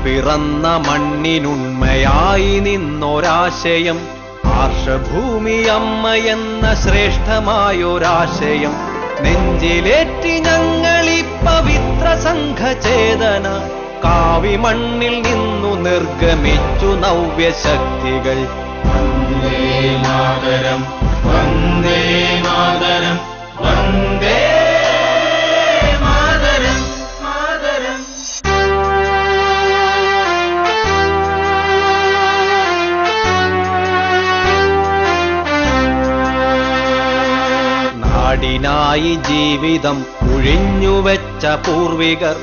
പിറന്ന മണ്ണിനുണ്മയായി നിന്നൊരാശയം, ആർഷഭൂമിയമ്മ എന്ന ശ്രേഷ്ഠമായൊരാശയം നെഞ്ചിലേറ്റി ഞങ്ങളീ പവിത്ര സംഘചേതന. കാവിമണ്ണിൽ നിന്നു നിർഗമിച്ചു നവ്യശക്തികൾ. വന്ദേ മാതരം വന്ദേ മാതരം വന്ദേ മാതരം മാതരം. നാടിനായി ജീവിതം ഒഴിഞ്ഞുവെച്ച പൂർവികർ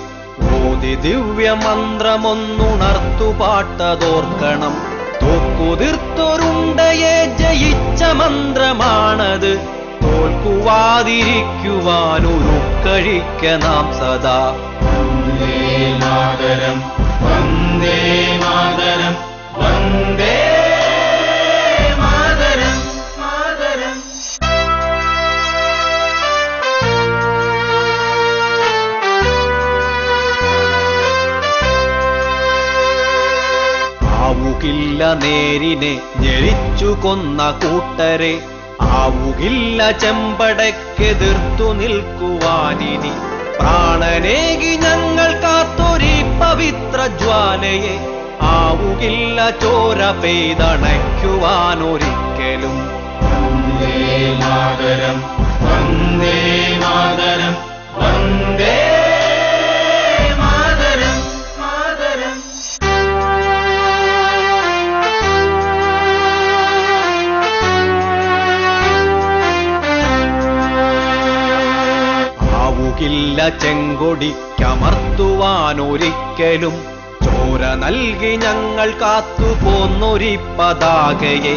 ഓതി ദിവ്യമന്ത്രമൊന്നുണർത്തുപാട്ടതോർക്കണം. തോക്കുതിർത്തൊരുണ്ടയെ ജയിച്ച മന്ത്രമാണത്. തോൽക്കുവാതിരിക്കുവാനൊരുക്കഴിക്ക നാം സദാ. വന്ദേ മാതരം വന്ദേ മാതരം വന്ദേ മാതരം മാതരം. ആവുകില്ല നേരിനെ ഞെരിച്ചു കൊന്ന കൂട്ടരെ, ആവുകില്ല ചെമ്പടക്കെതിർത്തു നിൽക്കുവാനിനി. പ്രാണനേകി ഞങ്ങൾ കാത്തൊരീ പവിത്ര ജ്വാലയെ, ആവുകില്ല ചോര പെയ്തണയ്ക്കുവാനൊരിക്കലും. വന്ദേ മാതരം വന്ദേ മാതരം വന്ദേ മാതരം മാതരം. ആവുകില്ല ചെങ്കൊടിക്കമർത്തുവാനൊരിക്കലും. ചോര നൽകി ഞങ്ങൾ കാത്തുപോന്നൊരി പതാകയെ,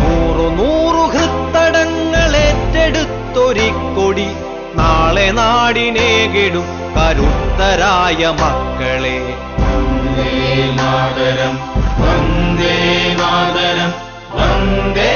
100 ഹൃത്തടങ്ങളേറ്റെടുത്തൊരിക്കൊടി. നാളെ നാടിനേകിടും കരുത്തരായ മക്കളെ. വന്ദേ മാതരം വന്ദേ മാതരം വന്ദേ